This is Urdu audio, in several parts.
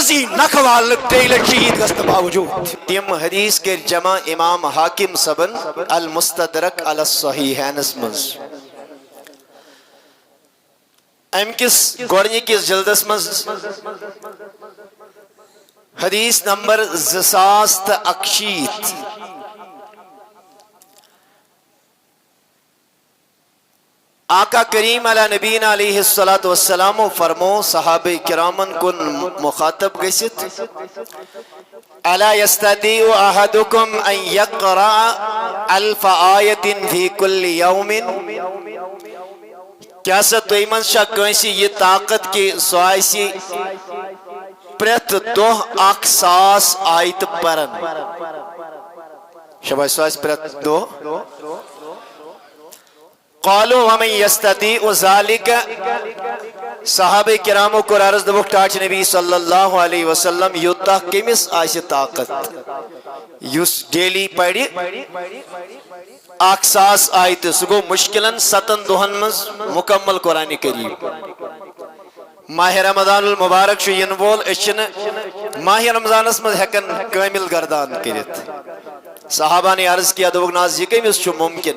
مغزی نخوال تیل شہید گست باوجود تیم حدیث کے جمع امام حاکم صبن المستدرک علی الصحیحین اسمز ام کس گوڑنی کس جلدس مز حدیث نمبر 2061 آقا کریم علی نبینا علیہ السلام فرمو صحابہ کرامن کن مخاطب گست الا یستطیع احدکم ان یقرأ 1000 آیت فی کل یوم کیا سا تو ایمن شاہ کنسی یہ طاقت کی سوائسی پریت 2,000 آیت پرن شبہ سوائس پریت 2 قالوا ومن يستطيع ذلك صحابہ کرامو کو عرض دبوک ٹاچ نبی صلی اللہ علیہ وسلم یوتا کمس آئیس طاقت یوس ڈیلی پڑی 100 آیت سگو مشکلن 7 دہن مز مکمل قرآن کریم ماہ رمضان المبارک شو ینوول اشن ماہ رمضان اس مز ہکن کامل گردان کرت صحابہ نے عرض کیا دبوک ناز یہ کمس شو ممکن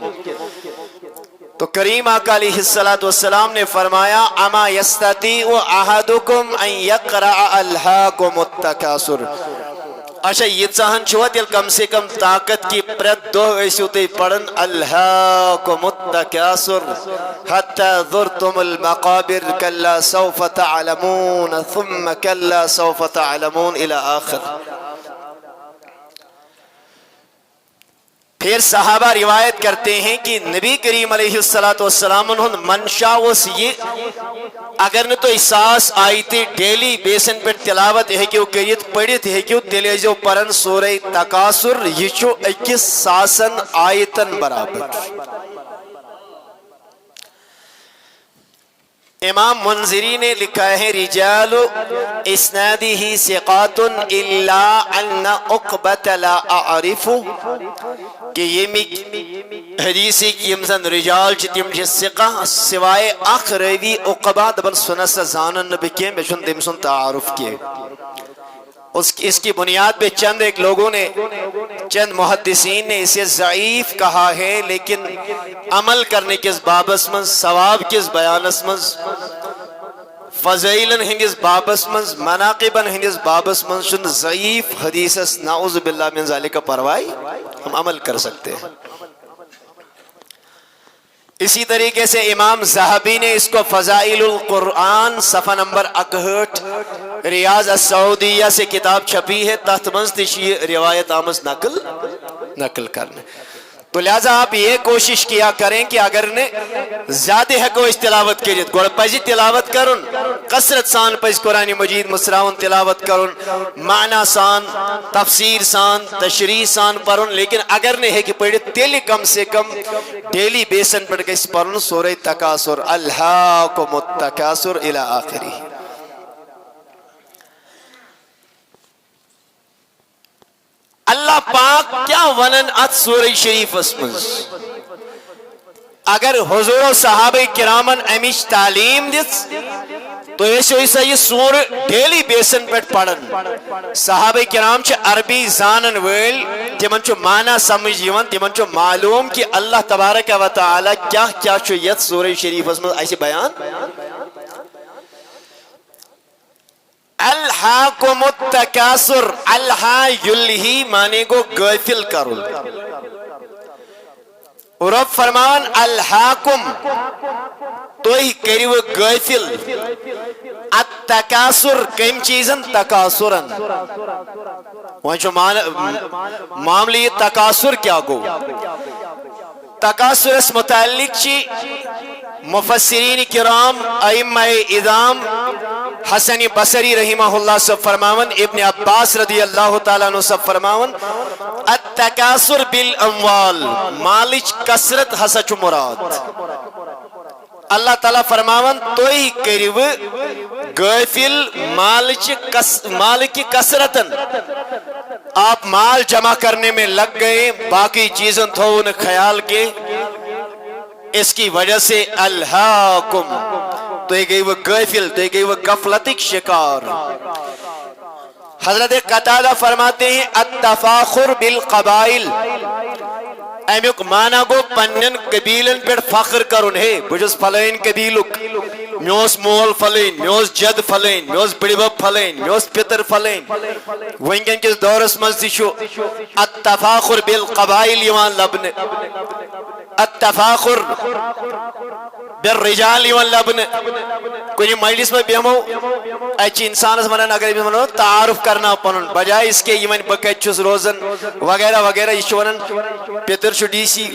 تو کریم آقا علیہ السلام نے فرمایا اما یستطیع احدکم ان یقرأ الہاکم التکاثر اچھا یہ چاہن چھوا تیل کم سے کم طاقت کی پرد 2 ایسی ہوتے پڑھن الہاکم التکاثر حتی ذرتم المقابر کلا سوف تعلمون ثم کلا سوف تعلمون الى آخر پھر صحابہ روایت کرتے ہیں کہ نبی کریم علیہ السلام انہوں منشا اس یہ اگر نہ تو احساس آیتی ڈیلی بیسن پر تلاوت ہے کہ وہ کریت پڑھت ہے کہ وہ تلیجو پرن سورہ تکاثر یہ چو 21 ساسن آیتن برابر امام منذری نے لکھا ہے رجال اسنادی ثقات الا ان عقبۃ لا اعرف کہ یہ حدیثی کی امزن رجال چتیم چھ ثقہ سوائے اخ روی عقبہ دبن سنس زانن بکے بچن دمسن تعارف کیے اس کی بنیاد پہ چند ایک لوگوں نے چند محدثین نے اسے ضعیف کہا ہے لیکن عمل کرنے کس بابس من ثواب کس بیانس من فضائلن ہنگس بابس من مناقبن ہنگس بابس من شن ضعیف حدیثس نعوذ باللہ من ذالک پروائی ہم عمل کر سکتے ہیں اسی طریقے سے امام زہبی نے اس کو فضائل القرآن صفحہ نمبر 61 ریاض السعودیہ سے کتاب چھپی ہے تحت منستشی روایت آمز نقل کرنے تو لہذا آپ یہ کوشش کیا کریں کہ اگر نے زیادہ ہے کو اس تلاوت کے جت گوڑ پجی تلاوت کرن قصرت سان پج قرآن مجید مصراون تلاوت کرن معنی سان تفسیر سان تشریح سان پرن لیکن اگر نے ہے کہ پڑھے تیلی کم سے کم ڈیلی بیسن پڑھ کے اس پرن سورہ تکاثر الہاکم التکاثر الى آخری اللہ پاک کیا ونن ات سورہ شریف اسمز اگر حضور و صحابہ کرامن امیش تعلیم دیت تو ایسا یہ سور ڈیلی بیسن پیٹ پڑھن صحابہ کرام چھ عربی زانن ویل تمن چھ معنی سمجھ یون تمن چھ معلوم کہ اللہ تبارک و تعالی کیا کیا چھ یت سورہ شریف اسمز ایسے بیان الہاکم التکاثر الہا یلہی معنی کو غافل کرو رب فرمان الہاکم تو ہی کریو غافل التکاثر کم چیزن تکاثرن وہاں جو معاملی تکاثر کیا گو تکاثر اس متعلق چی مفسرین کرام ائمہ اعظام حسن بصری رحمہ اللہ سب فرماون ابن عباس رضی اللہ تعالیٰ عنہ سب فرماون التکاثر بالاموال مالچ کثرت حسچ مراد اللہ تعالیٰ فرماون توہی کریو غافل مال کی کثرتن آپ مال جمع کرنے میں لگ گئے باقی چیزیں تھو ان خیال کے اس کی وجہ سے الہاکم تو یہ گئی وہ غافل تو یہ گئی وہ غفلتک شکار حضرت قتادہ فرماتے ہیں التفاخر بالقبائل امیک مانا گو پنن قبیلن پر فخر کرن ہے بجس فلین قبیلک میوس مول فلین میوس جد فلین میوس بڑی بب فلین میوس پتر فلین ونکن کس دورس مزدی شو التفاخر بالقبائل یوان لبن التفاخر بالرجال یوان لبن کوئی مجلس میں بیمو اچھی انسان اس منن اگر منو تعارف کرنا پنن بجائے اس کے یمن بکت چس روزن وغیرہ وغیرہ یہ ونن پتر چھ ڈی سی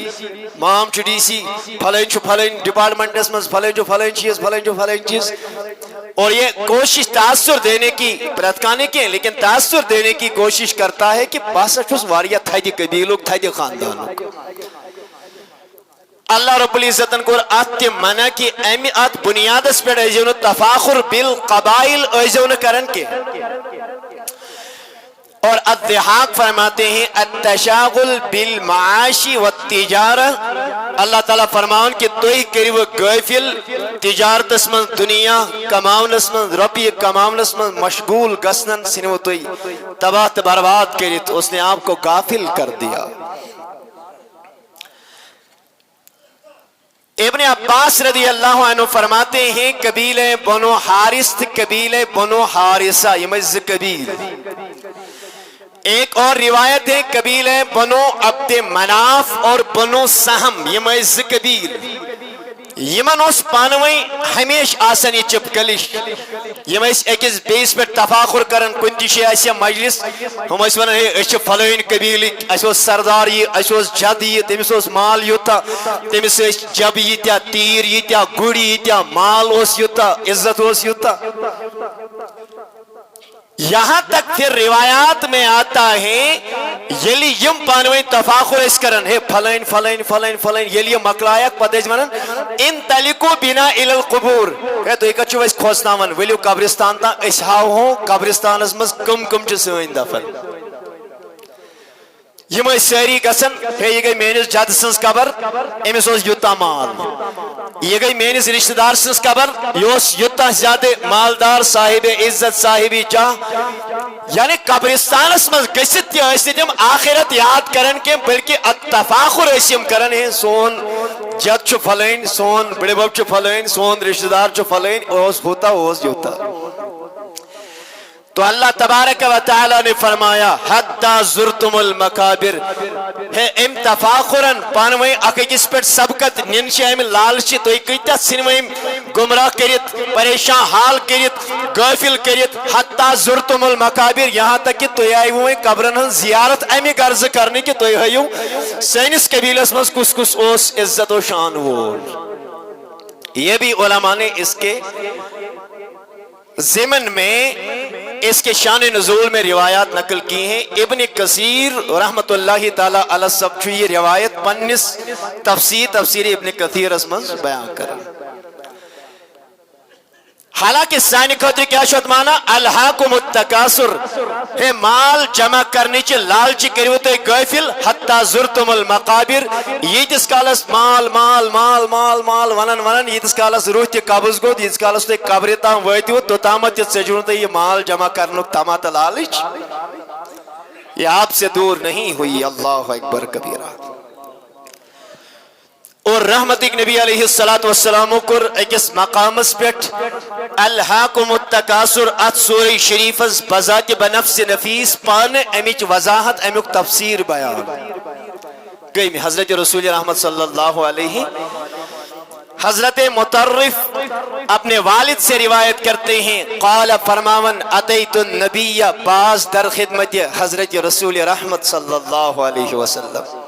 مام چھ ڈی سی فلین چھ فلین ڈپارٹمنٹس میں فلین چھ فلین چیز فلین چھ فلین چیز اور یہ کوشش تاثر دینے کی پرتکانے کی لیکن تاثر دینے کی کوشش کرتا ہے کہ باسا چھس واریہ تھائی قبیلوک تھائی خاندانوک اللہ رب العزتن کو آت کے منع کی اہمی آت بنیاد اس پر ایجون تفاخر بالقبائل ایجون کرن کے اور الضحاک فرماتے ہیں التشاغل بالمعاشی والتجارہ اللہ تعالیٰ فرماؤن کہ توی قریب غافل تجارت اسمن دنیا کماؤن اسمن ربی کماؤن اسمن مشغول گسنن سنو توی تباہ برباد کری تو اس نے آپ کو غافل کر دیا ابن عباس رضی اللہ عنہ فرماتے ہیں قبیلہ بنو حارث قبیلہ بنو حارثہ یہ مجز قبیل ایک اور روایت ہے قبیلہ بنو عبد مناف اور بنو سہم یہ مجز قبیل یمن اس پانوئی ہمیش آسانی چپکلش یم اس ایکس بیس پر تفاخر کرن کنتی شے ایسے مجلس ہم اس ونن ہے اس فلوین قبیلی اس سردار یہ اس جد یہ تمس اس مال یوتا تمس جب یتیا تیر یتیا گڑی یتیا مال اس یوتا عزت اس یوتا یہاں تک پھر روایات میں آتا ہے یلی یم پانوئی تفاخر اس کرن ہے فلین فلین فلین فلین یلی مکلائک پتیج منن ان تلکو بنا الالقبور ہے تو ایک اچھو اس کھوستاون ولیو قبرستان تا اشہاو ہوں قبرستان اس مز کم کم چھ سوئن دفن یم ساری گسن ہے یہ گئی مینس جد سنس قبر امس اس یوتا مال یہ گئی مینس رشتہ دار سنس قبر یہ یوتا زیادہ مالدار صاحب عزت صاحب جاہ یعنی قبرستان اس مز گسط یہ اس تم آخرت یاد کرن کے بلکہ التفاخر اسیم کرن ہے سون جد چھ فلین سون بڑے باب چھ فلین سون رشتہ دار چھ فلین اوز ہوتا اوز یوتا تو اللہ تبارک و تعالی نے فرمایا حتی زرتم المقابر ہے ام تفاخرن پانوئی اکیس پر سبقت ننشہ ام لالچی تو ایکیتا سنوائیم گمراہ کریت پریشان حال کریت غافل کریت حتی زرتم المقابر یہاں تک کہ تو آئی ہوئے قبرن زیارت امی غرض کرنے کی تو آئی ہوئے سینس قبیل اسمز کس کس اوس عزت و شان ہو یہ بھی علماء نے اس کے ضمن میں اس کے شان نزول میں روایات نقل کی ہیں ابن کثیر رحمت اللہ تعالی علیہ سب چھو یہ روایت پنس تفسیر ابن کثیر اسمز بیان کرا حالانکہ سائنی خطر کیا شد مانا الحاکم التکاسر ہے مال جمع کرنے چے لالچی کریوتے غافل حتی زرتم المقابر یہ جس کالس مال مال مال مال مال ونن ونن یہ جس کالس روح تی قبض گو یہ جس کالس تی قبرتاں ویتی ہو تو تامت یہ سجنوتے یہ مال جمع کرنک تامت لالچ یہ آپ سے دور نہیں ہوئی اللہ اکبر کبیرہ اور رحمت نبی علیہ السلام کو ایکس مقام اس پیٹ الحاکم التکاسر ات سورہ شریف از بذات بنفس نفیس پانے امیچ وضاحت امیک تفسیر بیان گئی میں حضرت رسول رحمت صلی اللہ علیہ حضرت مطرف اپنے والد سے روایت کرتے ہیں قال فرماون اتیت النبی باز در خدمت حضرت رسول رحمت صلی اللہ علیہ وسلم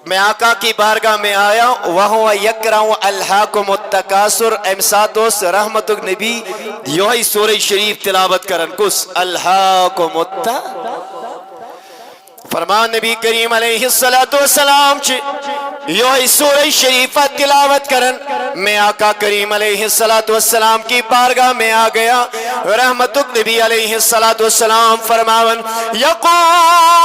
میں آقا کی بارگاہ میں آیا وہو یکرہو الحاکم التکاسر امساتوس رحمت نبی یوہی سورہ شریف تلاوت کرن کس الحاکم فرمان نبی کریم علیہ السلام یوہی سورہ شریفہ تلاوت کرن میں آقا کریم علیہ السلام کی بارگاہ میں آ گیا رحمت نبی علیہ السلام فرماون یقول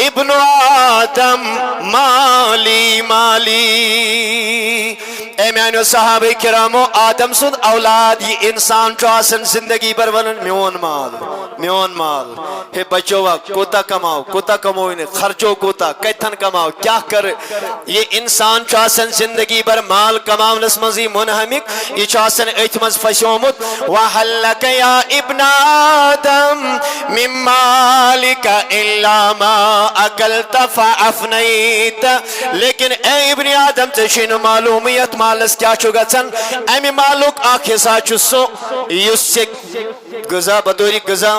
ابن آدم مالی مالی اے میانو صحابہ کرامو آدم سن اولاد یہ انسان چو آسن زندگی پر ونن میون مال ہے بچو کوتا کماؤ انہیں خرچو کوتا کتن کماؤ کیا کر یہ انسان چو آسن زندگی پر مال کماؤ نسمزی منہمک یہ چو آسن اتمز فشومت وَحَلَّكَ يَا ابن آدم من مالک الا ما اکلت فافنیت لیکن اے ابن آدم تشین معلومیت مالس کیا چھو گچن امی مالک آنکھ حصہ چھو یس سے غذا بدوری غذا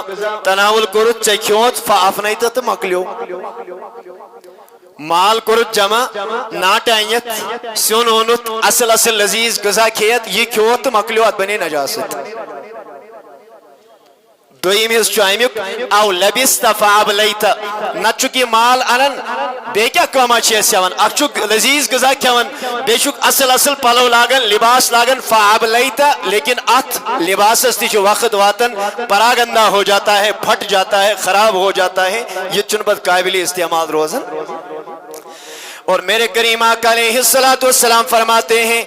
تناول کرت چکھیوت فافنیت تو مکلیو مال کرت جمع ناٹ آئیت سیون اونت اصل لذیذ غذا کھیت یہ کھیوت مکلیوت بنی نجاست دویم اس چائمیک او لبست فابلیت نچکی مال انن بے کیا کما چیز سیون اکچک لذیذ غذا کھیون بے چک اصل پلو لاگن لباس لاگن فابلیت لیکن ات لباس استی جو وقت واتن پراگندہ ہو جاتا ہے پھٹ جاتا ہے خراب ہو جاتا ہے یہ چنبت قابلی استعمال روزن اور میرے کریم آقا علیہ السلام فرماتے ہیں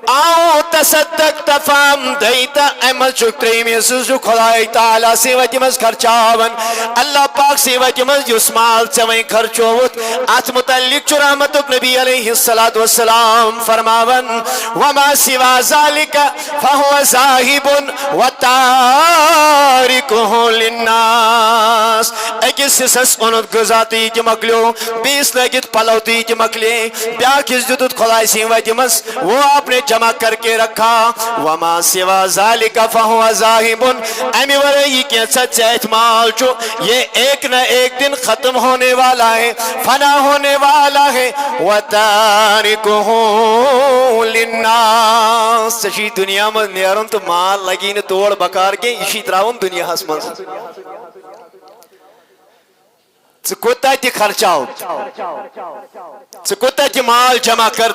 آؤ تصدق تفام دیتا احمد شکری میں سوزو خدای تعالیٰ سیوہ مز خرچاون اللہ پاک سیوہ مز یسمال سوئیں خرچوت آت متعلق چو رحمتک نبی علیہ السلام فرماون وما سوا ذالک فہو زاہب و تارکہ للناس اکس سس انت گزاتی کی مکلیو بیس لگت پلوتی کی مکلی بیا کس جدد خدای سیوہ مز وہ آپ نے جمع کر کے رکھا وما سوا ذالک فہو ذاہب امی ورہی کی سچ احتمال چو یہ ایک نہ ایک دن ختم ہونے والا ہے فنا ہونے والا ہے وَتَارِكُهُ لِلنَّاسِ سشی دنیا میں نیرن تو مال لگین توڑ بکار کے اسی طرح دنیا ہس منز سکوتا تی خرچاؤ سکوتا تی مال جمع کر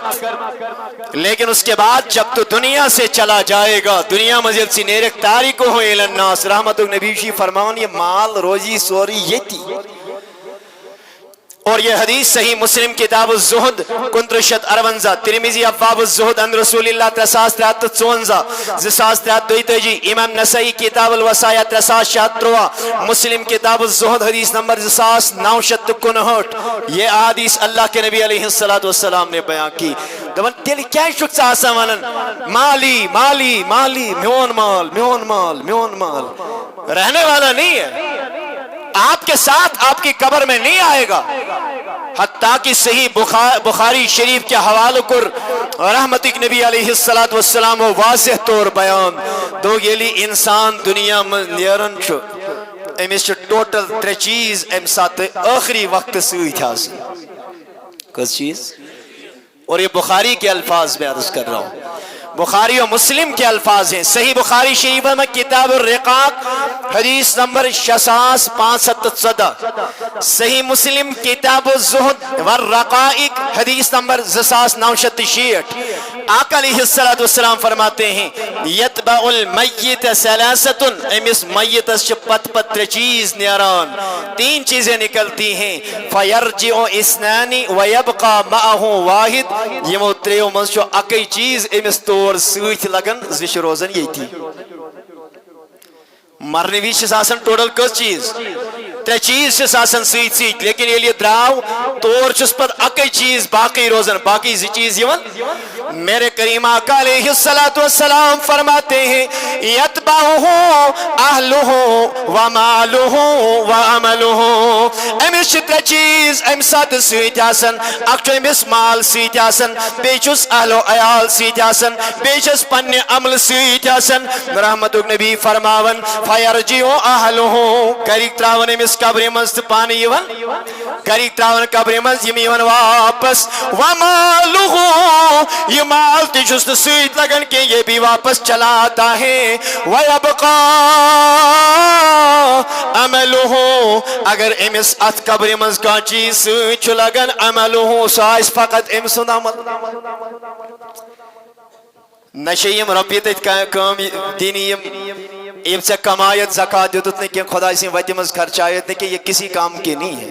لیکن اس کے بعد جب تو دنیا سے چلا جائے گا دنیا مزید سی نیرک تاریکو ہو الناس رحمت نبی شی فرماؤن یہ مال روزی سوری یہ تھی اور یہ حدیث صحیح مسلم کتاب الزہد کنترشت اروانزہ ترمیزی افواب الزہد ان رسول اللہ ترساس تیات چونزہ زساس تیات دویتے جی امام نسائی کتاب الوسایہ ترساس شہت روا مسلم کتاب الزہد حدیث نمبر زساس نوشت کنہٹ یہ حدیث اللہ کے نبی علیہ السلام نے بیان کی دبن تیلی کیا شکس آسا ونن مالی مالی مالی میون مال رہنے والا نہیں ہے آپ کے ساتھ آپ کی قبر میں نہیں آئے گا حتیٰ کہ صحیح بخاری شریف کے حوالہ کر رحمتک نبی علیہ السلام و واضح طور بیان دو گیلی انسان دنیا میں نیرن چھو امیش ٹوٹل ترے چیز ام ساتھ آخری وقت سوئی تھا کس چیز اور یہ بخاری کے الفاظ میں عرض کر رہا ہوں بخاری و مسلم کے الفاظ ہیں صحیح بخاری شریف میں کتاب الرقاق حدیث نمبر 65 صحیح مسلم کتاب الزہد والرقائق حدیث نمبر 966 آقا علیہ السلام فرماتے ہیں یتبع المیت ثلاثت امس میت پت پتر چیز نیران تین چیزیں نکلتی ہیں فیرجع اسنانی ویبقى معه واحد یہ متریو منشو اکی چیز امس طور سویت لگن زش روزن یہ تھی مرنے بھی شساسن ٹوٹل کس چیز ترے چیز شساسن سویت لیکن یہ لیے دراؤ طور چس پر اکی چیز باقی روزن باقی زی چیز یون میرے کریم آقا علیہ السلام فرماتے ہیں یتبعہ اہلہ ومالہ وعملہ امیش ترے چیز ام ساتھ سویت آسن اکچو امس مال سویت آسن بیچس اہل و عیال سویت آسن بیچس پن عمل سویت آسن رحمت نبی فرماون فیرجیو اہلہ کریک تراون امس قبر مست پانی یون کریک تراون قبر مست یمیون واپس ومالہ یہ مال تجھست سویت لگن کے یہ بھی واپس چلا آتا ہے وَيَبْقَى عَمَلُهُ اگر امس ات قبر منز کا چیز سویت چھ لگن عملہ سائز فقط امسن عمل نشیم ربیت کام دینیم ام سے کمایت زکاة دیتت نے کہ خدا اسی وقت منز خرچایت نے کہ یہ کسی کام کے نہیں ہے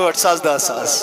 8 10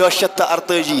248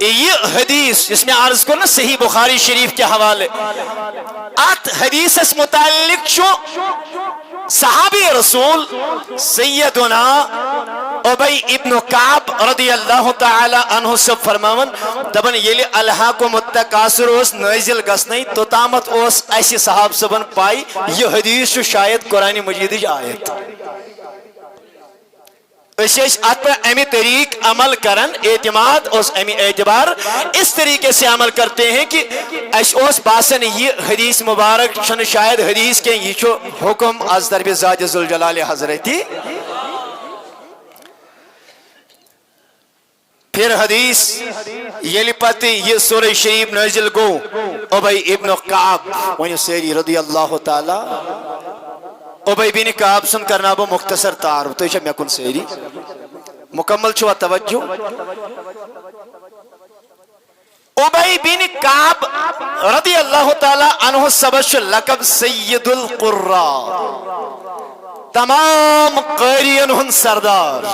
یہ حدیث جس میں عرض کو نا صحیح بخاری شریف کے حوالے ات حدیث اس متعلق شو صحابی رسول سیدنا ابی ابن کعب رضی اللہ تعالی عنہ سے فرماون دبن یلی الہاکم التکاثر اس نازل گسنی تو تامت اس ایسی صحاب سبن پائی یہ حدیث شو شاید قرآن مجید آیت ات پر امی طریق عمل کرن اعتماد اس امی اعتبار اس طریقے سے عمل کرتے ہیں کہ اس باسن یہ حدیث مبارک چھن شاید حدیث کے یہ چھو حکم از درب ذات ذوالجلال حضرتی پھر حدیث یہ لپتی یہ سورہ شریف نازل گو ابی ابن کعب ونی سیری رضی اللہ تعالی ابی بن کعب سن کرنا بو مختصر تعارف تو یہ میں کن سیری مکمل چھوا توجہ ابی بن کعب رضی اللہ تعالی عنہ سبش لقب سید القراء تمام قاریان ہن سردار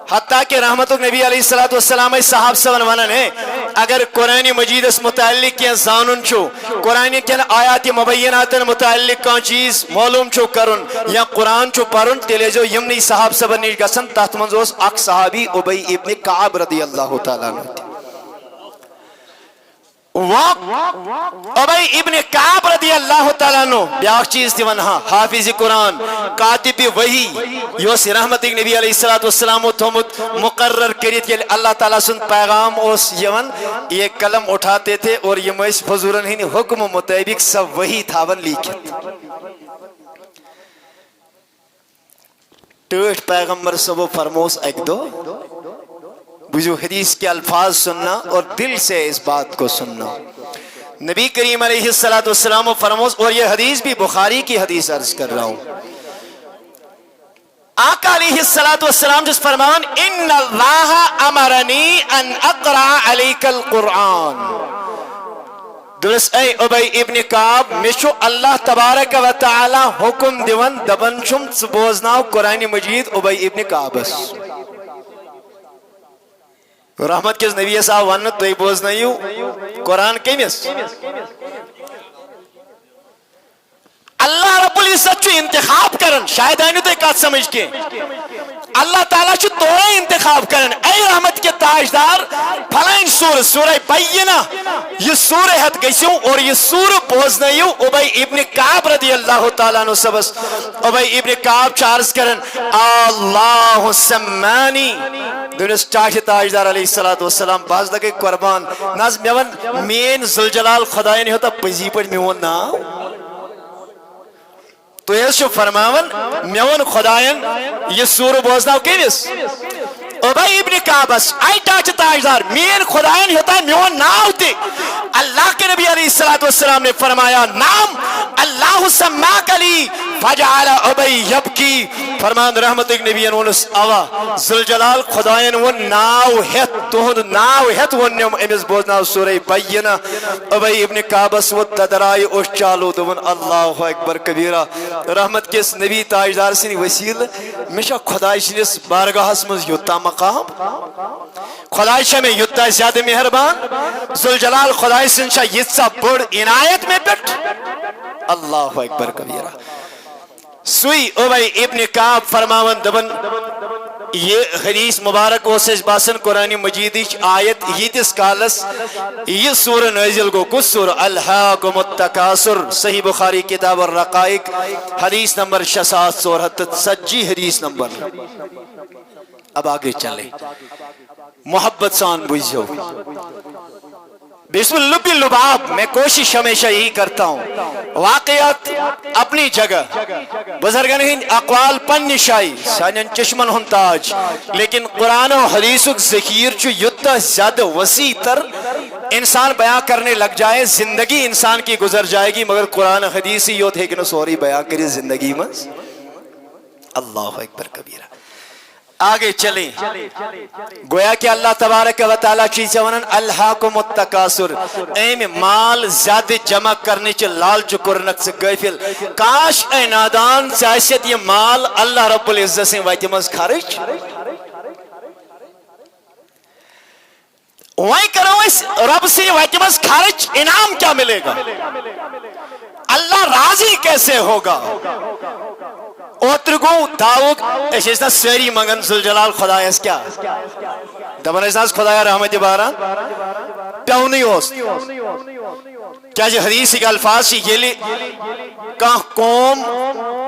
حتیٰ کہ رحمت نبی علیہ السلام صحاب سون ونن ہے اگر قرآن مجید اس متعلق کیا زانن چھو قرآن کے آیات مبینات متعلق کان چیز معلوم چھو کرن یا قرآن چھو پرن تیلے جو یمنی صحاب سبن نیش گسن تحت منزوس اک صحابی ابی ابن کعب رضی اللہ تعالیٰ عنہ ابی ابن کعب رضی اللہ تعالیٰ عنہ بیاک چیز تھی ونہا حافظ قرآن کاتب وحی یوس رحمت نبی علیہ السلام تھومت مقرر کرید کہ اللہ تعالیٰ سن پیغام اس یون یہ قلم اٹھاتے تھے اور یہ مہیس حضورن ہی حکم مطابق سب وحی تھاون لیکھت ٹوٹ پیغمبر سبو فرموس ایک دو بجو حدیث کے الفاظ سننا اور دل سے اس بات کو سننا نبی کریم علیہ السلام فرموز اور یہ حدیث بھی بخاری کی حدیث عرض کر رہا ہوں آقا علیہ السلام جس فرمان ان اللہ امرنی ان اقرأ علیک القرآن درست اے ابی ابن کعب مشو اللہ تبارک و تعالی حکم دیون دبن شم بوزناو قرآن مجید ابی ابن کعبس رحمت کس نبی صاحب ونت تو ہی بوز نہیں ہوں قرآن کیمیس اللہ رب العزت چو انتخاب کرن شاید آئینو تو ایک آت سمجھ کے اللہ تعالیٰ چو توڑے انتخاب کرن اے رحمت کے تاجدار پھلائن سورہ بینہ یہ سورہ حد گئیسیوں اور یہ سورہ بوز نہیں ہوں ابی ابن کعب رضی اللہ تعالیٰ عنہ سبس ابی ابن کعب چارز کرن اللہ سمانی دنس چاہت تاجدار علیہ السلام باز لگے قربان ناز میون مین ذوالجلال خدای نہیں ہوتا پزی پر میون ناو تو یہ شو فرماون میون خدایان یہ سور بوزناو کیویس ابی ابن کعبس آئی چاہت تاجدار مین خدایان ہوتا ہے میون ناو تے اللہ کے نبی علیہ السلام نے فرمایا نام اللہ سماک علی فجعل ابی یبکی فرمان رحمت ایک نبی انہونس آوا ذوالجلال خدایان وہ ناو ہت توہن ناو ہت وہ نیم امیز بوزناو سورہ بینہ ابی ابن کعبس وہ تدرائی اوش چالو دون اللہ اکبر کبیرہ رحمت کس نبی تاجدار سنی وسیل مشا خدای شنیس بارگاہ اسمز یوتا مقام خدای شاہ میں یوتا زیادہ مہربان ذوالجلال خدای سنشا یتسا بڑ عنایت میں پٹ اللہ اکبر کبیرہ سوئی ابی ابن کعب فرماون دبن یہ حدیث مبارک اوسیش باسن قرآن مجیدیش آیت یتس کالس یہ سورہ نازل کو کس سورہ الہاکم التکاثر صحیح بخاری کتاب الرقائق حدیث نمبر 6767 حدیث نمبر اب آگے چلیں محبت سان بجھو بسم اللہ لباب میں کوشش ہمیشہ یہی کرتا ہوں واقعات اپنی جگہ بزرگان ہند اقوال پن نشائی سانین چشمن ہن تاج لیکن قرآن و حدیثک ذکیر چو یتا زیادہ وسیع تر انسان بیان کرنے لگ جائے زندگی انسان کی گزر جائے گی مگر قرآن حدیثی یوت ہے کہ نو سوری بیان کری زندگی میں اللہ اکبر کبیرہ آگے چلیں گویا کہ اللہ تبارک و تعالیٰ چیزیں ونن الہاکم التکاثر ایم مال زیادہ جمع کرنے چے لال چکرنک سے گئفل کاش اے نادان سیاست یہ مال اللہ رب العزت سے ویتمز خارج وہیں کرو اس رب سے وقت مز خرچ انعام کیا ملے گا اللہ راضی کیسے ہوگا اوتر گو داوک اس نا سری منگن ذوالجلال خدا اس کیا دبن اس خدا رحمت باران پیونی ہوس کیا جی حدیث کے الفاظ یہ لی کان قوم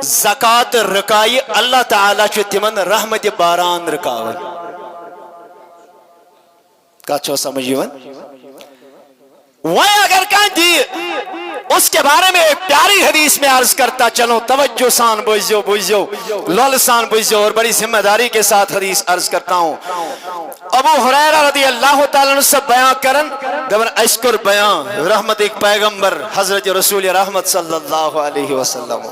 زکاة رکائی اللہ تعالیٰ چھو تمن رحمت باران رکاون کا چھو سمجھیون وہی اگر کہاں دی اس کے بارے میں ایک پیاری حدیث میں عرض کرتا چلو توجہ سان بوجھو لول سان بوجھو اور بڑی ذمہ داری کے ساتھ حدیث عرض کرتا ہوں ابو ہریرہ رضی اللہ تعالیٰ عنہ سے بیان کرن دبن اشکر بیان رحمت ایک پیغمبر حضرت رسول رحمت صلی اللہ علیہ وسلم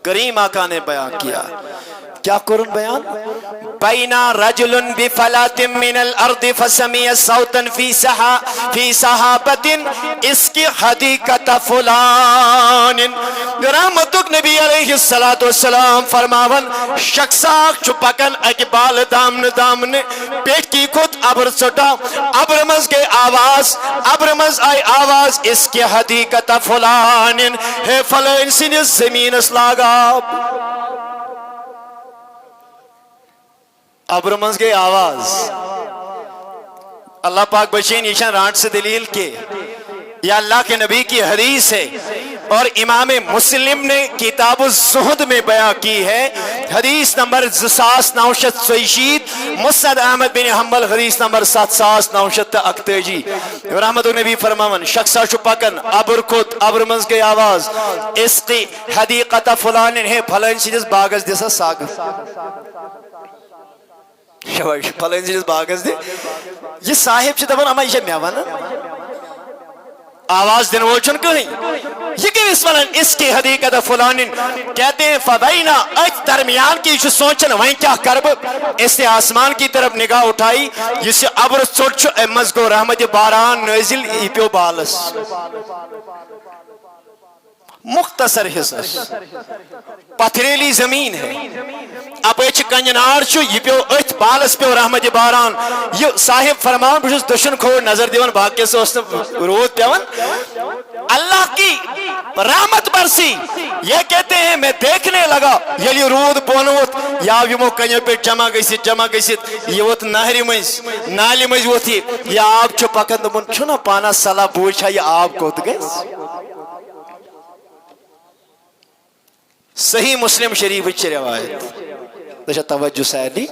کریم آقا نے بیان کیا کیا قرآن بیان بینا رجل بفلات من الارض فسمی صوتا فی صحابت اس کی حدیقت فلان رحمتک نبی علیہ السلام فرماون شخصاک چھپکن اقبال دامن پیٹ کی خود عبر سٹا عبر مز گئے آواز عبر مز آئی آواز اس کی حدیقت فلان ہے فلان سن زمین اسلاغاب ابرمنز کے آواز اللہ پاک بچین ایشان رانٹ سے دلیل کے یا اللہ کے نبی کی حدیث ہے اور امام مسلم نے کتاب الزہد میں بیان کی ہے حدیث نمبر 2960 مسند احمد بن حنبل حدیث نمبر 7961 رحمت النبی فرماون شخصا چھپکن ابر کھت ابر منز کے آواز اس کی حدیقت فلان ہے پھلن سیدس باغز دیسا ساغ پھلن سیدس باغز دے یہ صاحب سے دبن اما یہ میوانا آواز دن وہ چن کہیں یہ کہ اس ونن اس کی حدیقت فلان کہتے ہیں فبینا اچ درمیان کی جو سوچن وہیں کیا کرب اس نے آسمان کی طرف نگاہ اٹھائی جس سے عبر سوچ امز کو رحمت باران نازل پیو بالس مختصر حصہ پتھریلی زمین ہے اب ایچ کنجنار چھو یہ پیو ایت بالس پیو رحمت باران یہ صاحب فرمان بشس دشن کھوڑ نظر دیون باقی سے اس نے رود پیون اللہ کی رحمت برسی یہ کہتے ہیں میں دیکھنے لگا یہ رود پونوت یا یمو کنجر پہ جمع گئیsit یہ وط نہری مجھ نالی مجھ وہ تھی یہ آپ چھو پکند من چھو نا پانا صلاح بوچھا یہ آپ کو گئے صحیح مسلم شریف اچھی روایت دشا توجہ سیدی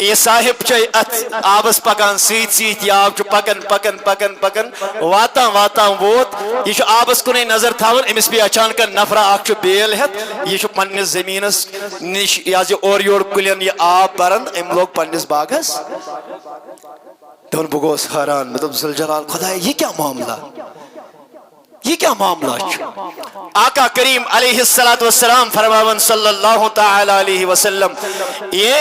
یہ صاحب چھے آبس پکان سیت یا آپ چھو پکن واتا ووت یہ چھو آبس کنے نظر تھاون امس بھی اچانکا نفرہ آکھ چھو بیل ہے یہ چھو پنیس زمینس نش یازی اور یور کلین یہ آب برند ام لوگ پنیس باغس دون بگوس حیران مطلب ذوالجلال خدا یہ کیا معاملہ آقا کریم علیہ السلام فرماون صلی اللہ تعالی علیہ وسلم یہ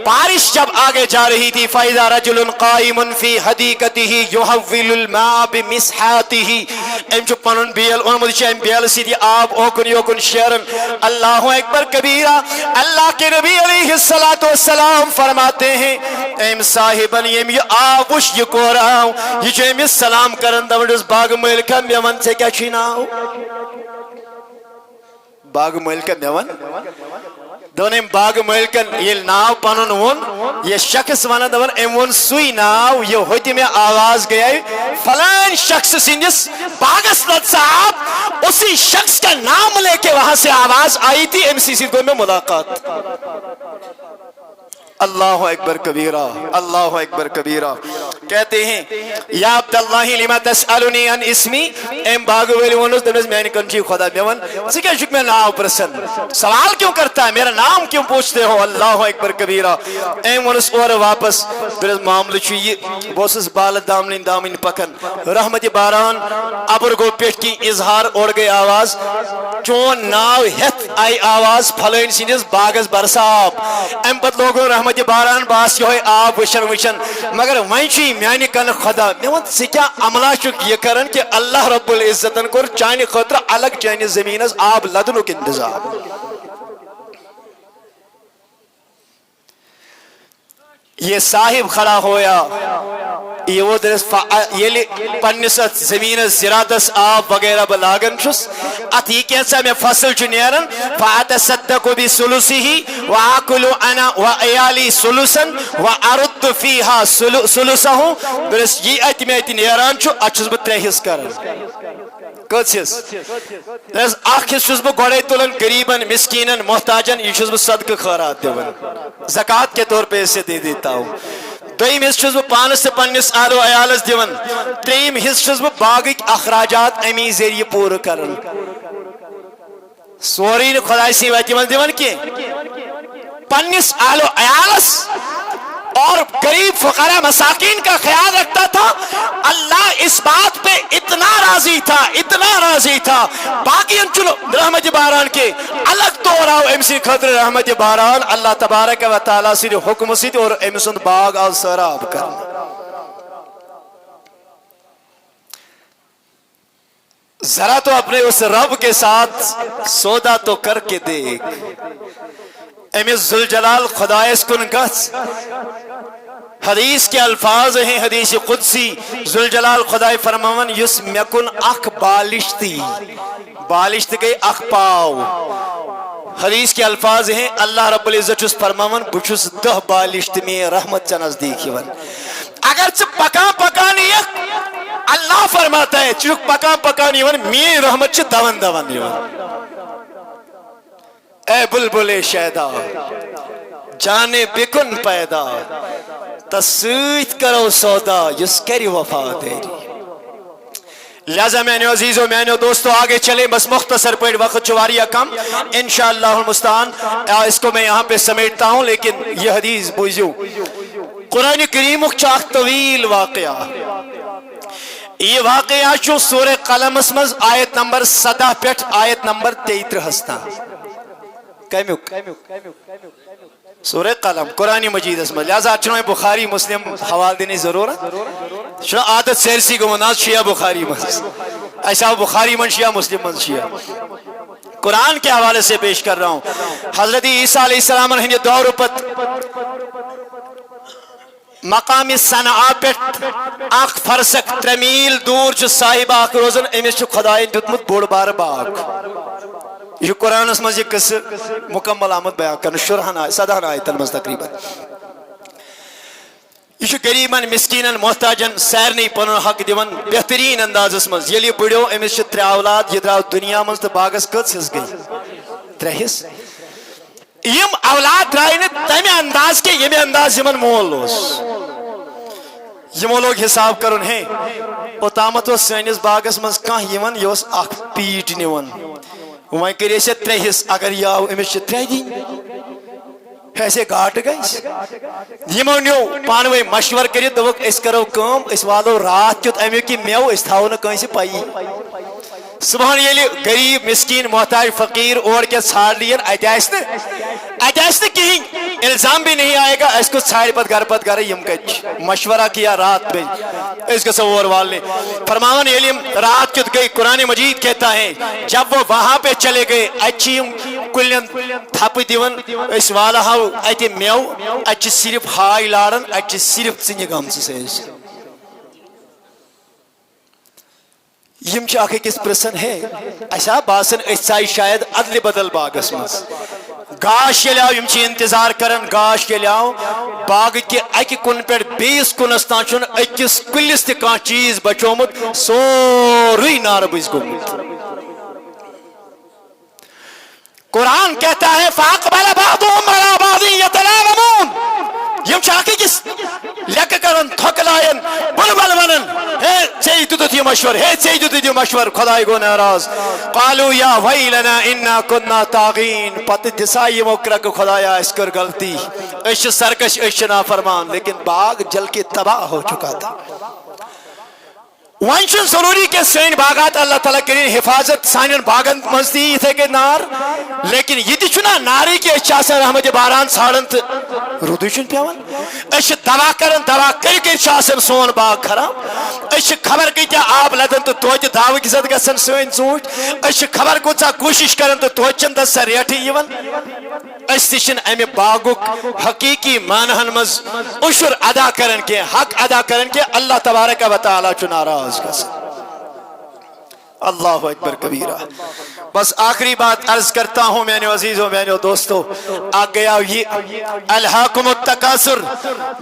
بارش جب آگے جا رہی تھی فَإِذَا رَجُلٌ قَائِمٌ فِي حَدِيقَتِهِ يُحَوِّلُ الْمَاءَ بِمِسْحَاتِهِ ام چو پنن بیل ان مجھے ام بیل سیدھی آب اوکن یوکن شیرن اللہ اکبر کبیرہ اللہ کے نبی علیہ السلام فرماتے ہیں ام صاحبن یہ آب وش یہ کو رہا ہوں یہ جو ام سلام کرن دمڈس باغ ملکہ میون سے کیا چھیناؤ باغ ملکہ میون دونیں باغ ملکن یہ ناو پانون ون یہ شخص وانا دون امون سوئی ناو یہ ہوتی میں آواز گیا فلان شخص سنجس باغس لد صاحب اسی شخص کا نام لے کے وہاں سے آواز آئی تھی ایم سی سی کو میں ملاقات اللہ اکبر کبیرہ اللہ اکبر کبیرہ کہتے ہیں یا عبداللہ لما تسألنی ان اسمی ایم باغ ویلی ونس دنس میں نے کنچی خدا میون سکے شک میں نام پرسن سوال کیوں کرتا ہے میرا نام کیوں پوچھتے ہو اللہ اکبر کبیرہ ایم ونس اور واپس دنس معامل چوئی بوسس بال دامن پکن رحمت باران ابر گو پیٹ کی اظہار اوڑ گئی آواز چون ناو ہت آئی آواز پھلین سینس باغس برساب ایم پت لوگوں رحمت باران باس یہ آب وشن مگر وہیں چی میانی کن خدا میوان سے کیا عملہ چک یہ کرن کہ اللہ رب العزتن کور چانی خطر الگ چانی زمین از آب لدنو کی انتظام یہ صاحب کھڑا ہویا یہ وہ درس یہ پنس زمین زراعتس آب وغیرہ بلاگن چھس ات یہ کیسا میں فصل چھ نیرن فاتصدق بثلثه واكل انا وعيالي ثلثا وارد فيها ثلثه درس یہ ات میں نیران چھ اچھس بہ ترے حص کرن کتس درس اخ چھس بہ گڑے تلن غریبن مسکینن محتاجن یہ چھس بہ صدقہ خیرات دیون زکات کے طور پہ اسے دے دیتا ہوں دویم حصہ چھس بہ پانس سے پنس اہل و عیالس دیون تریم حصہ چھس بہ باغک اخراجات امی ذریعہ پورا کرن سوری خدای سی وتی من دیون کی پنس اہل و عیالس اور غریب فقراء مساکین کا خیال رکھتا تھا اللہ اس بات پہ اتنا راضی تھا باقی چلو رحمت باران کے الگ تو راو امسی خطر رحمت باران اللہ تبارک و تعالی سے حکم سے اور امسن باغ اور سراب کرنا ذرا تو اپنے اس رب کے ساتھ سودا تو کر کے دیکھ امس ذوالجلال خدایس کن گس حدیث کے الفاظ ہیں حدیث قدسی ذوالجلال خدای فرماون یس مکن اخ بالشت گئی اخ پاو حدیث کے الفاظ ہیں اللہ رب العزت اس فرماون بچس 10 بالشت میں رحمت چا نزدیک یون اگر چھ پکا نیک اللہ فرماتا ہے چھ پکا نیون میں رحمت چھ دون نیون اے بلبل شیدا جانے بکن پیدا تسیت کرو سودا جس کری وفا دیری لہذا میں نے عزیزوں میں نے دوستو آگے چلے بس مختصر پیڑ وقت چواریہ کم انشاءاللہ المستعان اس کو میں یہاں پہ سمیٹتا ہوں لیکن یہ حدیث بوجھو قرآن کریم چاک طویل واقعہ یہ واقعہ جو سورہ قلم اسمز آیت نمبر 17 پیٹھ آیت نمبر 33 ہستا سورہ قلم قرآن مجید اسمہ لہذا چنویں بخاری مسلم حوال دینے ضرورت چنو عادت سیرسی کو مناز شیعہ بخاری منز ایسا بخاری من شیعہ مسلم من شیعہ قرآن کے حوالے سے پیش کر رہا ہوں حضرت عیسیٰ علیہ السلام نے دور پت مقام صنعاء پیٹ اخ فرسک 3 میل دور چھ صاحب آخ روزن امیس چھ خدای دیتمت بوڑ بار باغ یہ قرآن اس مجھے کس مکمل آمد بیان کرنا شرحن آئے صدہن آئے تلمز تقریبا یہ غریبن مسکینن محتاجن سیر نہیں پنن حق دیون بہترین انداز اس مز یلی بڑیو امیس چھ 3 اولاد یہ دراو دنیا مز تو باغس کت حص گئی 3 حص یم اولاد درائن تمہیں انداز کے یہ انداز یمن مول اس یمو لوگ حساب کرن ہیں اوتامت و سینس باغس مز کان یمن یوس اخ پیٹ نیون وہیں کریے سے 3 حص اگر یاو امیس چھ 3 دی ایسے گاٹ گئی یمو نیو پانوے مشور کری دوک اس کرو کام اس والو رات کیت امیو کی میو اس تھاو نہ کہیں سے پائی سبحان یہ غریب مسکین محتاج فقیر اور کیا چھاڑ لین اجائس نے کہیں الزام بھی نہیں آئے گا اس کو چھاڑ پت گھر یم کچھ مشورہ کیا رات میں اس کے سوور والے فرمان علم رات کت گئی قرآن مجید کہتا ہے جب وہ وہاں پہ چلے گئے اچھی کلین تھپ دیون اس والا ہاو اچھی میو اچھی صرف ہائی لارن اچھی صرف سنگی گام سے یم چاکے کس پرسن ہے ایسا باسن اچھائی شاید عدل بدل باغس مز گاش کے لیاؤ یم چی انتظار کرن گاش کے لیاؤ باغ کے اکی کن پر 20 کنستان چون اکیس کلیس تکان چیز بچومت سوری ناربیز گمت قرآن کہتا ہے فاقبل بعضهم على بعض يتلاومون یم چاکی کس لیک کرن تھکلائن بلبل ونن ہے چیدو دی مشور ہے چیدو دی مشور خدای گو ناراض قالوا یا ویلنا انا كنا طاغین پت دسائی مکرک خدایا اس کر غلطی اش سرکش اش نافرمان لیکن باغ جل کے تباہ ہو چکا تھا وانشن ضروری کہ سین باغات اللہ تعالیٰ کریں حفاظت سانین باغن مزدی تھے کہ نار لیکن یہ چنا ناری کی اچھاسا رحمت باران ساڑنت رودوشن پیوان اش دوا کرن دوا کر چاسن سون باغ خراب اش خبر کی کیا آپ لدن تو توجہ دعوی کی زد گسن سوین سوچ اش خبر کو چا کوشش کرن تو توجن دس ریٹھی یون استشن امہ باغک حقیقی معنہن مز عشر ادا کرن کے حق ادا کرن کے اللہ تبارک و تعالی چھ ناراض گژھان اللہ اکبر کبیرہ بس آخری بات عرض کرتا ہوں میرے عزیزوں میرے دوستوں آ گیا یہ الہاکم التکاثر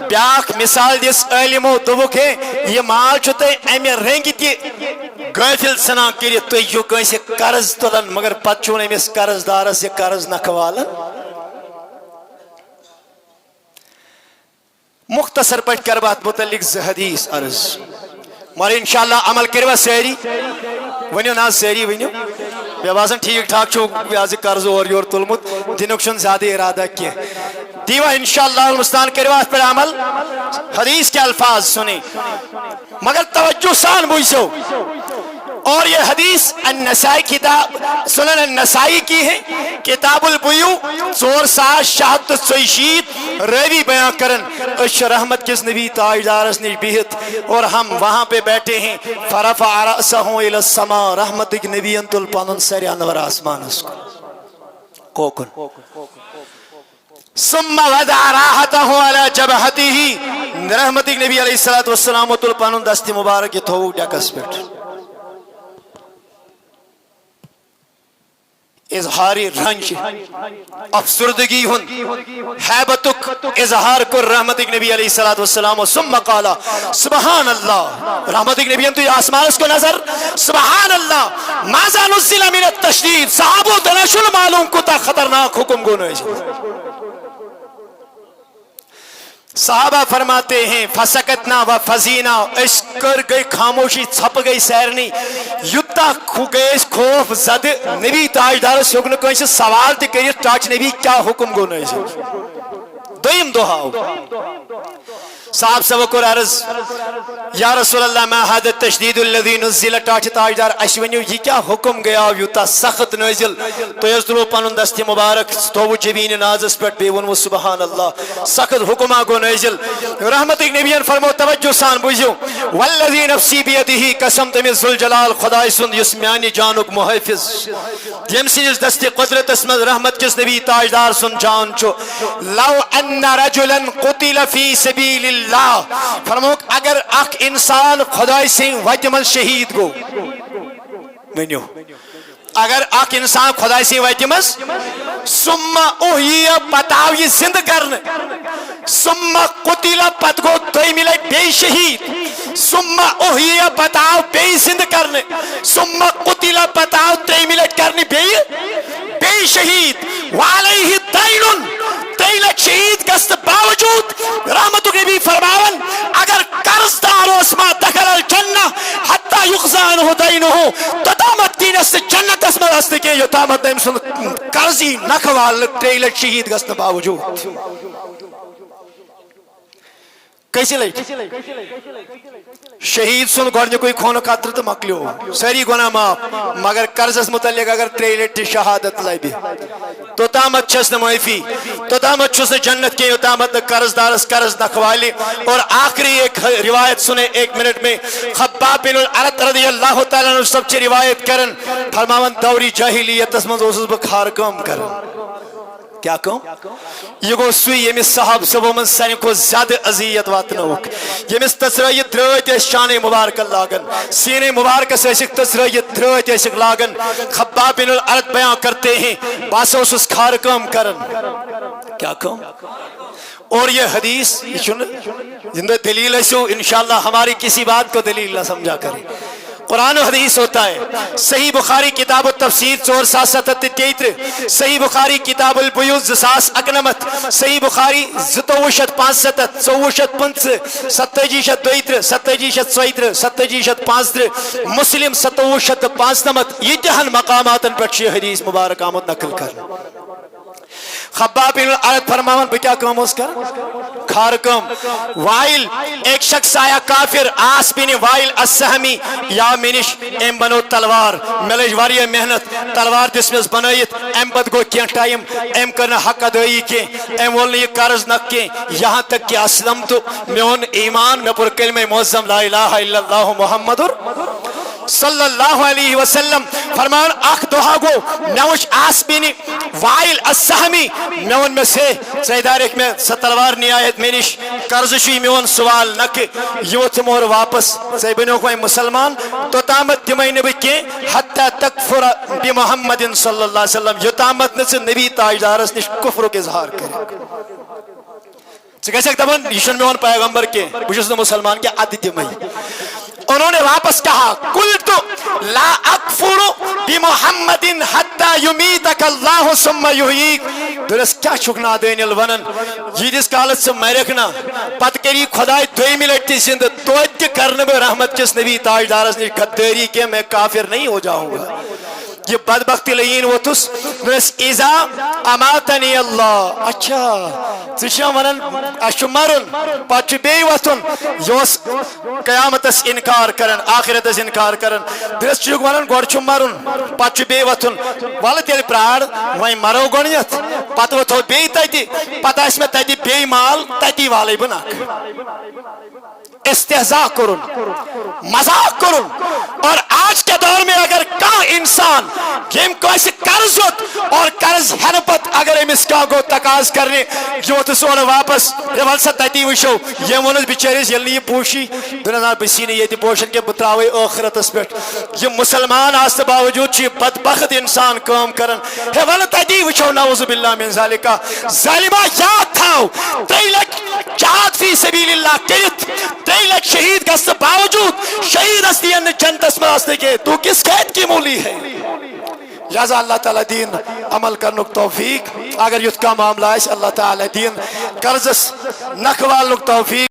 بیاکھ مثال دس علمو دوبک ہے یہ مال چھتے امی رنگی تی غافل سنا کری تو یو کنسی قرض تلن مگر پچون امیس قرض دارس یہ قرض نکوالا مختصر پٹ کر بات متعلق حدیث عرض مگر انشاءاللہ عمل کروا سیری ونیو نا سیری ونیو بے باسن ٹھیک ٹھاک چھو بیازی قرض اور یور تلمت دنک چھن زیادہ ارادہ کیا دیوا انشاءاللہ المستان کروا پر عمل حدیث کے الفاظ سنیں مگر توجہ سان بوجھو اور یہ حدیث النسائی کتاب سنن النسائی کی ہے کتاب البیو 4,660 روی بیان کرن اش رحمت کس نبی تاجدارس نے بیہت اور ہم وہاں پہ بیٹھے ہیں فرفع رأسہ الى السماء رحمت نبی انتل پانن سر انور آسمان اس کوکن ثم وضع راحته على جبهته رحمت نبی علیہ السلام انتل پانن دست مبارک تھو ڈیکس بیٹھ اظہاری رنج افسردگی ہن حیبتک اظہار کر رحمت نبی علیہ السلام ثم قال سبحان اللہ رحمت نبی تو آسمان اس کو نظر سبحان اللہ ماذا نزل من التشدید صحابہ دنشل معلوم کتا خطرناک حکم گونے صحابہ فرماتے ہیں فسکتنا و فزینا اس کر گئی خاموشی چھپ گئی سیرنی یتا کھو گئے خوف زد نبی تاجدار سگن کو اسے سوال تے کریے ٹاچ نبی کیا حکم گو نہیں دویم دعاؤ صاحب سبکر عرض یا رسول اللہ ما هذا التشدید الذي نزل ٹاچ تاجدار اشونیو یہ کیا حکم گیا یوتا سخت نازل تو یزدرو پانن دست مبارک تو جبین نازس پر بیون و سبحان اللہ سخت حکمہ کو نازل رحمت نبیان فرمو توجہ سان بوجھو والذی نفسی بیدہی قسم تمی ذوالجلال خدای سند یسمیانی جانک محافظ جمسینس دست قدرت اسمد رحمت کس نبی تاجدار سن جان چو لو ان رجلا قتل فی سبیل اللہ فرموک اگر اک انسان خدای سے وجمل شہید گو منیو اگر اک انسان خدای سے وجمل ثم اوہی پتاو یہ زند کرن ثم قتل پت گو دوئی ملے بے شہید ثم اوہی پتاو بے زند کرن ثم قتل پتاو دوئی ملے کرن بے شہید وعلیہ دینن تیلک شہید کست باوجود رحمت نبی فرماون اگر قرض دار اسما دخل الجنہ حتی یقضان دینہ تدامت دین است جنت اسما است کے یتامت دین سن قرضی نخوال تیلک شہید کست باوجود کیسے لئیٹ شہید سن گوڑنے کوئی کھونو قطر تو مکلیو ساری گناہ ماپ مگر قرض اس متعلق اگر تریلیٹ شہادت لائی بھی تو تامت چھس نمائفی تو تامت چھس جنت کے تامت قرض دارس قرض نخوالی اور آخری ایک روایت سنے 1 منٹ میں خباب بن العرط رضی اللہ تعالیٰ نے سب چی روایت کرن فرماون دوری جاہلیت اسمد اسس بکھار کم کرن کیا کہوں یہ گو سوئی یمیس صحاب سبو من سانی کو زیادہ عذیت واتنوک یمیس تصریت درویت اس شان مبارک لاغن سینے مبارک سے ایسک تصریت درویت ایسک لاغن خباب بن العرط بیان کرتے ہیں باسو اس کھارکم کرن کیا کہوں اور یہ حدیث جن دلیل ہے سو انشاءاللہ ہماری کسی بات کو دلیل نہ سمجھا کریں قرآن و حدیث ہوتا ہے صحیح بخاری کتاب التفسیر 4,773 صحیح بخاری کتاب البیوز 2,8 صحیح بخاری 2,5 27 27 مسلم 7,5 یہ جہن مقامات پر یہ حدیث مبارک آمد نقل کر خباب بن العرط فرماون پہ کیا کام اس کر کھارکم وائل ایک شخص آیا کافر آس بن وائل السہمی یا منش ایم بنو تلوار ملج واری محنت تلوار جس میں بنائیت ایم بد گو کیا ٹائم ایم کرنا حق ادائی کے ایم والنے یہ قرض نک کے یہاں تک کہ اسلم تو میون ایمان میں پر کلمہ معظم لا الہ الا اللہ محمد صلی اللہ علیہ وسلم فرمان اخ دہا گو مے وچ آسمینی وائل السہمی مے ون میں سے سیدارک میں سہ تلوار نی آیت مے نش قرض چھ میون سوال نہ کہ یوت مور واپس ژے بنو کوئی مسلمان توتامت دمے نہ بہ کی حتی تکفر بمحمد صلی اللہ علیہ وسلم یوتامت نہ ژے نبی تاجدارس نش کفرک اظہار کر دپان یہ میون پیغمبر کی بہت مسلمان کی اد دمے انہوں نے واپس کہا قلت لا اکفر بمحمد حتی یمیتک اللہ ثم یحییک درس کیا چھک نادانیل ونن ییتس کالس سے مرک نا پت کری خدای دویمہ لٹہ زند توتہ کرن بہ رحمت کس نبی تاجدارس نش غداری کہ میں کافر نہیں ہو جاؤں گا یہ بدبختی لین ووتس دس اذا اماتنی اللہ اچھا ژٕ ونان اچھ مرن پتہ بی وتھن یہ قیامتس انکار کرن آخرتس انکار کرن دس چھ ونان گۄڈٕ چھُ مرن پتہ بی وتھن ول تیٚلہِ پرار وۄنۍ مرو گۄڈنیتھ پتہ وتھو بیٚیہِ تتہِ پتہ آسہِ مےٚ تتہِ بیٚیہِ مال تتی والے بہٕ نکھ استہزاء کرن مذاق کرن اور آج کے دور میں اگر کا انسان یم کوئی قرض اور قرض ہن پت اگر امس کا گو تقاض کرنے یوت سون واپس ول سا تتی وشو یم ونس بچارس یل یہ پوشی دنیا بسی نے یہ پوشن کے بتراوے آخرتس پہ یہ مسلمان آس باوجود چھ بدبخت انسان کام کرن ہے ول تتی وشو نعوذ باللہ من ذالک ظالمہ یاد تھاو 3 لچھ جہاد فی سبیل اللہ کرت 3 لچھ شہید گس باوجود شہید استین جنتس میں آستے کے تو کس قید کی مولی ہے لہذا اللہ تعالیٰ دین عمل کرنک توفیق اگر یت کا معاملہ ہے اللہ تعالیٰ دین قرضس نکھ والنک توفیق